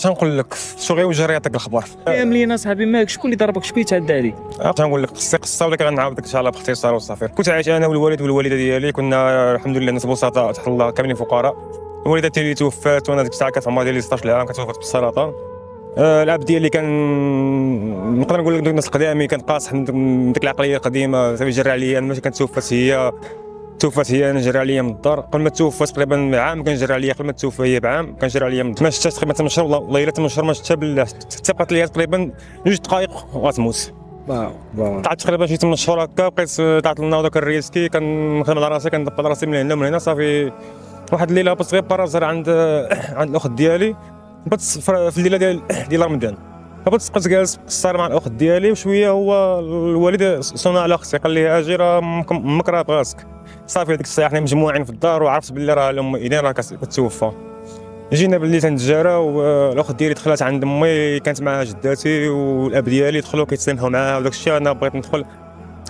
تنقول لك شو غيوجه راه يعطيك الخبر. كاملين اصاحبي مالك شكون اللي ضربك شكون اللي تعدى عليك؟ تنقول لك قصتي قصه ولكن غنعاودك ان شاء الله باختصار وصافي. كنت عايش انا والوالد والوالده ديالي، كنا الحمد لله ناس بسطاء تحت الله كاملين فقراء. الوالده ديالي توفات وانا ديك الساعه كانت عمرها ديالي 16 عام، توفات بالسرطان. الاب ديالي كان نقدر نقول لك الناس القدامي، كان قاصح من ديك العقليه القديمه صافي جرى عليا انا. ماشي كانت توفات هي انا جرى عليا من الدار. قبل ما توفى تقريبا بعام كان جرى عليا، قبل ما توفى هي بعام كان جرى عليا من الدار. ما شفتش تقريبا 8 شهور والله الا 8 شهور ما شفتها بالله، حتى بقات لي تقريبا 2 دقائق وغتموت. طلعت تقريبا شي 8 شهور هكا، بقيت طلعت لنا داك الريسكي، كنخدم على راسي، كندبر راسي من هنا ومن هنا. صافي واحد الليله هبطت غير بارازر عند الاخت ديالي. هبطت في الليله ديال رمضان، هبطت بقيت جالس قصار مع الاخت ديالي، وشويه هو الوالد صونا على اختي قال لي اجي راه امك راه براسك. صافي ديك الساعه حنا مجموعين في الدار وعرفت باللي راه الام ايدين راه كتوفى. جينا باللي تنتجارى والاخت ديالي دخلت عند امي، كانت معها جداتي والاب ديالي دخلوا كيتسامحوا معاها وداك الشيء. انا بغيت ندخل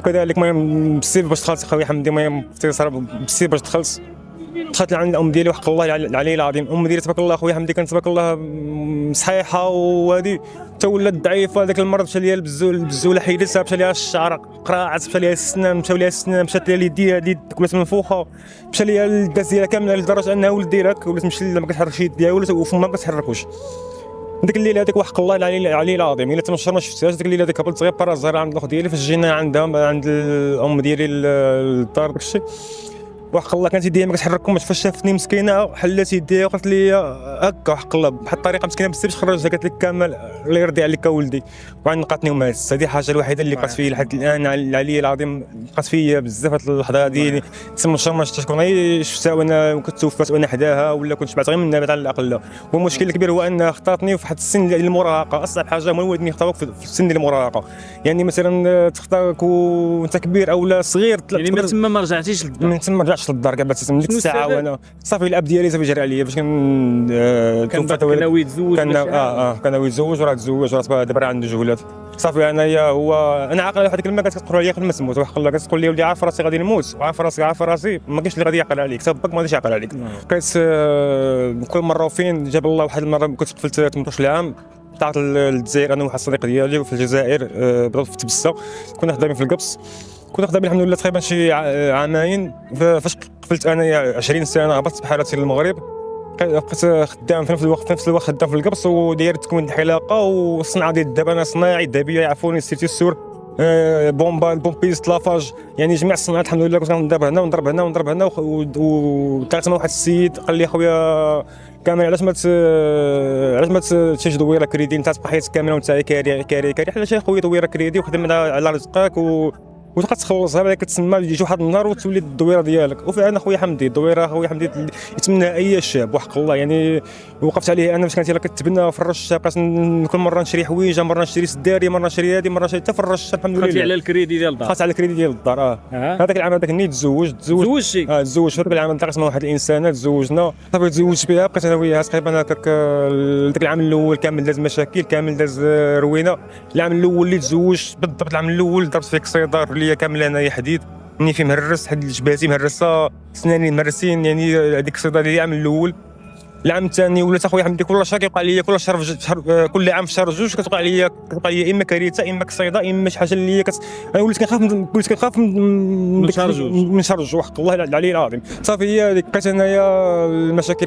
كذلك، المهم بالسيف باش دخلت خويا حمدي، المهم باختصار بالسيف باش دخلت لعند الام ديالي. وحق الله العلي العظيم الام ديالي تبارك الله خويا حمدي كانت تبارك الله صحيحه، وهذه حتى ولات ضعيفه. ذاك المرض مشى ليها البزوله حيدتها، مشى ليها الشعر قراعت، مشى ليها السنان، مشات ليها اليد ولات منفوخه، مشى ليها الداس ديالها كامله لدرجه انها ولد ديالك ولات مشلله ما كتحركش يد ديالها وفمها ما كتحركوش. ديك الليله هذيك وحق الله العلي العظيم الا 8 شهور ما شفتهاش. ديك الليله هذيك هبطت غير بارازار عند الاخت ديالي، فاش جينا عندها عند الام ديالي للدار داك الشيء. وحق الله كانت يديها ما كتحركهم، فاش شافتني مسكينه حلات يديها وقالت لي هكا وحق الله بواحد الطريقه مسكينه بزاف باش خرجتها، قالت لك كامل الله يرضي عليك اولدي وعنقتني ومات. هذه الحاجه الوحيده اللي بقات فيا لحد الان العلي العظيم، بقات فيا بزاف هاد اللحظه هذه. تسمى الشر ما شفتش، كون شفتها وانا كنت توفات وانا حداها، ولا كنت شبعت غير منها على الاقل. والمشكل الكبير هو انها اختارتني في واحد السن ديال المراهقه. اصعب حاجه هو الوالدين يختاروك في السن ديال المراهقه، يعني مثلا تختارك وانت كبير او لا صغير، يعني من تما ما رجعتيش للدار؟ من تما ما رجعتش للدار كاع من ديك الساعه. وانا صافي الاب ديالي صافي جرى عليا باش كان ناوي يتزوج. كان ناوي يتزوج وراه تزوج، وراه دابا عنده جولات. صافي انايا انا عاقل. واحد الكلمه كانت كتقول لي قبل ما تموت، وحق الله كتقول لي ولدي عارف راسي غادي نموت، وعارف راسي ما كاينش اللي غادي يعقل عليك، حتى باك ما غاديش يعقل عليك. بقيت كل مره وفين جاب الله. واحد المره كنت قفلت 18 عام، طلعت للجزائر انا وواحد الصديق ديالي، وفي الجزائر بالضبط في تبسه. كنا خدامين في القبص، كنا خدامين الحمد لله تقريبا شي عامين. فاش قفلت انايا 20 سنه هبطت بحالتي للمغرب، بقيت خدام في نفس الوقت خدام في القبص وداير تكوين الحلاقه والصنعه ديال الذهب. انا صناعي ذهبيه يعرفوني سيتي السور، البومبيز لافاج، يعني جميع الصناعات الحمد لله. كنت نضرب هنا ونضرب هنا وطلعت مع واحد السيد قال لي خويا كامل علاش ما تشيش دويره كريدي، انت تبقى حياتك كامله وانت كاري علاش خويا دويره كريدي وخدم على رزقك وتبقى تخلصها، بعد كتسمى يجي واحد النهار وتولي الدويره ديالك. وفعلا خويا حمدي الدويره خويا حمدي يتمنى اي شاب وحق الله. يعني وقفت عليه انا فاش كانت كتبنى في الرش، بقيت كل مره نشري حويجه، مره نشري سداري، مره نشري هذه، مره نشري حتى في الرش الحمد لله. خاطي على الكريدي ديال الدار، خاص على الكريدي ديال الدار. هذاك العام هذاك نيت تزوجت تزوجتي؟ تزوجت في هذاك العام نتلاقيت مع واحد الانسانه تزوجنا. صافي تزوجت بها، بقيت انا وياها تقريبا هكاك. ذاك العام الاول كامل داز مشاكل، كامل داز روينه. العام الاول اللي تزوجت بالضبط، العام الاول ضربت فيك صيدار ليا كامل انايا حديد، مني فيه مهرس، حد جبهتي مهرسه، سناني مهرسين، يعني هذيك الصيدله ديال العام الاول. العام الثاني ولات اخويا حمدي كل شهر كيوقع لي، كل شهر كل عام في شهر جوج كتوقع لي اما كارثه اما كصيده اما شي حاجه اللي انا وليت كنخاف من شهر جوج وحق الله العلي العظيم. صافي هي ديك بقيت انايا المشاكل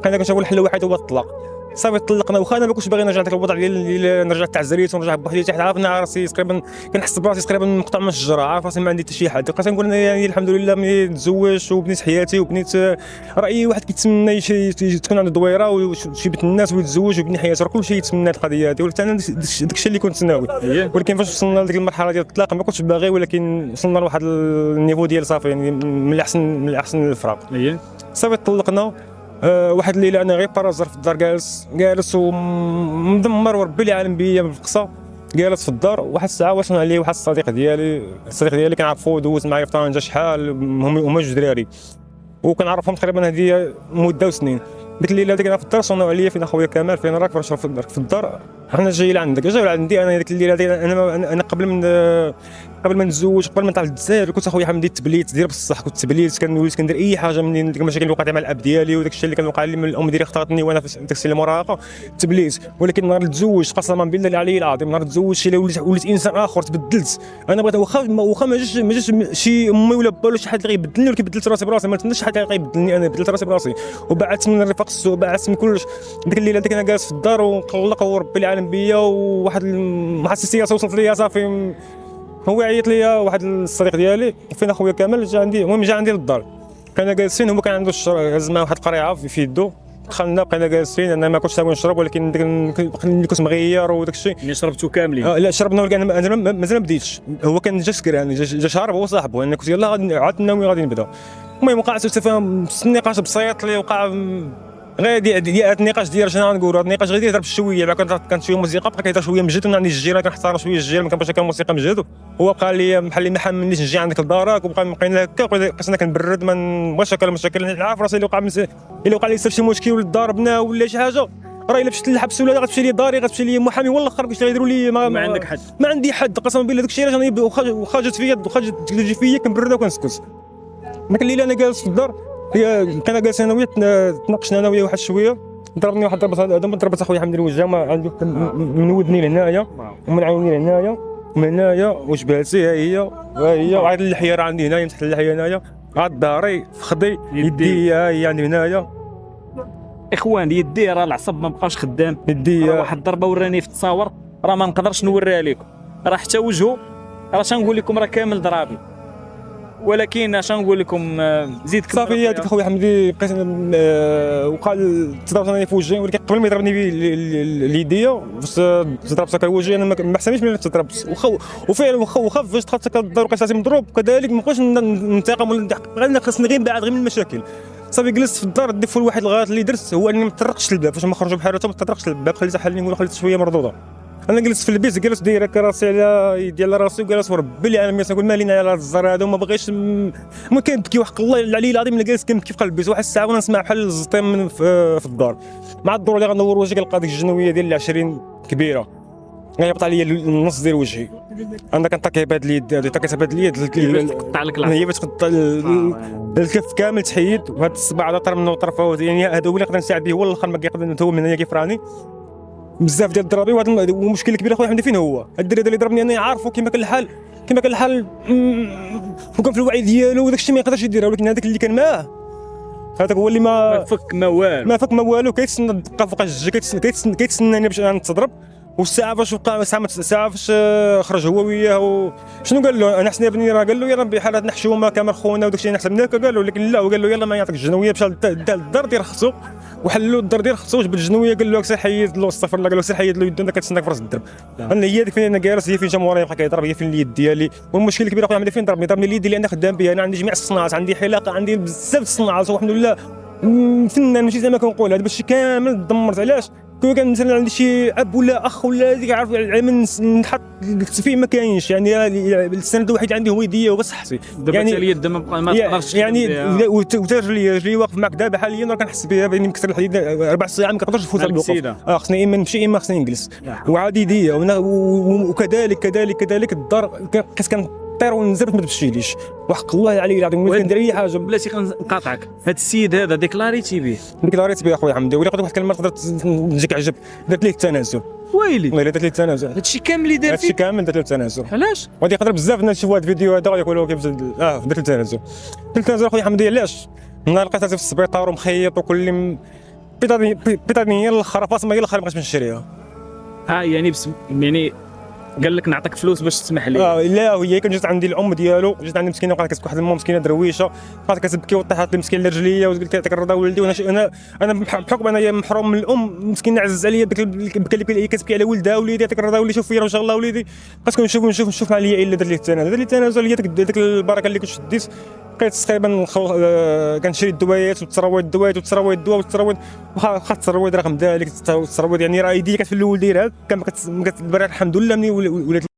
بقينا كنشوفوا الحل الوحيد هو الطلاق. صافي طلقنا، واخا انا ما كنتش باغي نرجع لذاك الوضع ديال نرجع تعزريت ونرجع بوحدي حتى عرفنا راسي تقريبا كنحس براسي تقريبا مقطع من الشجره، عارف راسي ما عندي حتى شي حاجه. بقيت نقول انا يعني الحمد لله ملي تزوجت وبنيت حياتي وبنيت راه اي واحد كيتسنى تكون عنده دويره وشي بنت الناس ويتزوج ويبني حياته، راه كلشي يتسنى القضيه هذه. ولكن انا داك الشيء اللي كنت ناوي، ولكن فاش وصلنا لديك المرحله ديال الطلاق ما كنتش باغي، ولكن وصلنا لواحد النيفو ديال صافي يعني من الاحسن الفراق. صافي طلقنا. واحد الليله انا غير بارازر في الدار جالس ومدمر وربي اللي عالم بيا بالقصه، جالس في الدار. واحد الساعه وصلنا عليه واحد الصديق ديالي كنعرفو، دوز معايا في طنجه شحال، هما جوج دراري وكنعرفهم تقريبا هذه مده وسنين. ديك الليله هذيك انا في الدار صونوا عليا، فين اخويا كمال، فين راك؟ فاش في الدار حنا جاي لعندك، جاو لعندي انا. ديك الليله هذيك انا قبل من قبل ما نتزوج قبل ما نطلع للجزائر كنت اخويا حمدي التبليت ديال بصح كنت تبليت وليت كندير اي حاجه من ديك المشاكل اللي وقعت مع الاب ديالي وداك الشيء اللي كان وقع لي من الام ديالي اختارتني وانا في داك السن المراهقه تبليت. ولكن نهار تزوجت قسما بالله العلي العظيم نهار تزوجت وليت انسان اخر تبدلت. انا بغيت واخا ما جاش شي امي ولا با ولا شي حد اللي غيبدلني ولكن بدلت راسي براسي ما نتمناش شي حد غيبدلني انا بدلت راسي براسي وبعدت من الرفاق السوء بعدت من كلش. ديك الليله ديك انا جالس في الدار ومقلق وربي العالم بيا وواحد الحساسيه وصلت ليا صافي. هو عيط ليا واحد الصديق ديالي فين اخويا كامل جا عندي المهم جا عندي للدار كنا جالسين هو كان عنده هز معاه واحد القريعه في يدو دخلنا بقينا جالسين انا ما كنتش نبغي نشرب ولكن اللي كنت مغير وداك الشيء يعني شربتوا كاملين لا شربنا ولكن انا مازال ما بديتش هو كان جا سكران جا شارب هو صاحبه انا كنت يلاه عاد ناوي غادي نبدا. المهم وقع سوء تفاهم النقاش بسيط اللي وقع غادي هذا النقاش ديال شنو غنقولوا هذا النقاش غادي يضرب شويه كانت شويه موسيقى بقى كيهضر شويه مجهد وانا عندي الجيران كنحتار شويه الجيران ما كنبغيش الموسيقى مجهد. هو قال لي بحال اللي ما حملنيش نجي عندك لدارك وبقينا هكا بقيت انا كنبرد ما نبغيش هكا المشاكل عارف راسي اللي وقع لي شي مشكل ولا ضاربنا ولا شي حاجه راه الا مشيت للحبس ولا غتمشي لي داري غتمشي لي محامي ولا الاخر باش غيديروا لي ما عندك حد ما عندي حد قسما بالله داك الشيء راه واخا جات فيا واخا تجي فيا كنبرد وكنسكت. ديك الليله انا جالس في الدار كنا جالسين انا وياه تناقشنا انا وياه واحد شويه ضربني واحد ضربت اخويا حمد الوجه ما عندي من ودني لهنايا ومن عيني لهنايا ومن هنايا وجبالتي ها هي وعاد اللحيه راه عندي هنايا تحت اللحيه هنايا عاد ظهري فخدي يدي هي عندي هنايا اخوان يدي راه العصب ما بقاش خدام يدي واحد الضربه وراني في التصاور راه ما نقدرش نوريها لكم راه حتى وجهه راه شنقول لكم راه كامل ضرابي ولكن اش نقول لكم زيد صافي هذيك اخويا حمدي بقيت وقع تضربت انا في وجهي ولكن قبل ما يضربني اليديه فاش تضربت في وجهي انا ما حسنيش ملي تضربت وفعلا واخا فاش دخلت كدار وقيت مضروب كذلك ما بقاش ننتقم ولا انا خاصني غير نبعد غير من المشاكل. صافي جلست في الدار الدفو الوحيد الغلط اللي درت هو اني ما طرقتش الباب فاش ما خرجوا بحال ما طرقتش الباب خليتها حالي نقول خليت شويه مردوده. انا جلست في البيت جلست داير هكا راسي على يدي على راسي وجالس وربي العالمين نقول مالينا على الزر هذا وما بغيتش ما كنبكي وحق الله العلي العظيم انا جالس كنبكي في قلب البيت واحد الساعه وانا نسمع بحال الزطيم في الدار مع الدور اللي غندور وجهي كنلقى ديك الجنويه ديال 20 كبيره غيبط عليا النص ديال وجهي انا كنطاكي بهاد اليد هذه طاكيتها بهاد اليد تقطع لك هي باش تقطع الكف كامل تحيد وهاد الصباع هذا طار منه طرفه يعني هذا هو اللي نقدر نساعد به هو الاخر ما كيقدر هو من هنا كيف راني بزاف ديال الضرابي وهذا المشكل الكبير اخويا حمدي فين هو الدري اللي ضربني انا عارفه كيما كان الحال وكان في الوعي ديالو وداك الشيء ما يقدرش يديرها ولكن هذاك اللي كان معاه هذاك هو اللي ما فك ما والو كيتسنى الدقه فوق الجي كيتسناني باش نتضرب والساعه فاش وقع الساعه فاش خرج هو وياه شنو قال له انا حسني بني راه قال له يلا بحال هاد نحشومه كامل خونا وداك الشيء نحسب هكا قال له ولكن لا وقال له يلا ما يعطيك الجنويه مشى للدار ديال خصو وحلوا الدار ديال خصو جبد الجنويه قال له سير حيد له استغفر الله قال له سير حيد له يدو انا كتسناك في راس الدرب. انا هي ديك فين انا جالس هي فين جا مورايا بقى كيضرب هي فين اليد ديالي والمشكل الكبير اخويا عندي فين ضربني اليد اللي انا خدام بها انا عندي جميع الصناعات عندي حلاقه عندي بزاف الصناعات والحمد لله فنان ماشي زي ما كنقول هذا باش كامل دمرت علاش كون كان مثلا عندي شي اب ولا اخ ولا هذيك عارف نحط التسفيه ما كاينش يعني السند الوحيد عندي هو يديا وبصحتي يعني اليد ما تقدرش يعني وترجلي واقف معك دابا حاليا راه كنحس بها باني مكسر الحديد 4 ساعات ما كنقدرش نفوت الوقف خصني اما نمشي اما خصني نجلس وعادي يديا وكذلك الدار كنت طير ونزل ما تمشيليش وحق الله العلي العظيم ما كندير اي حاجه بلاتي كنقاطعك هذا السيد هذا ديكلاريتي به اخويا حمدي ولا قلت واحد الكلمه تقدر تجيك عجب درت ليه التنازل ويلي والله درت ليه التنازل هادشي كامل اللي دار هادشي كامل درت ليه التنازل علاش غادي يقدر بزاف الناس يشوفوا هذا الفيديو هذا ويقولوا كيف درت التنازل اخويا حمدي علاش نهار لقيتها في السبيطار ومخيط وكل بيطاني هي الاخر فاطمه هي الاخر ما بقيتش نشريها يعني يعني قال لك نعطيك فلوس باش تسمح لي لا هي كان جات عندي الام ديالو جات عندي مسكينه وقعت كتبكي واحد الام مسكينه درويشه بقات كتبكي وطيحات لي مسكين لرجليا وقلت لها تكرر ولدي انا بحكم انايا محروم من الام مسكينه عزز عليا بكى اللي كتبكي على ولدها وليدي تكرر ولدي شوف فيا ان شاء الله وليدي بقيت نشوف مع ليا الا درت ليه التنازل هي ديك البركه اللي كنت شديت بقيت تقريبا كنشري الدوايات والتسرويد واخا التسرويد رقم ذلك التسرويد يعني راه يدي كانت في الاول دايرها كان الحمد لله ملي ولات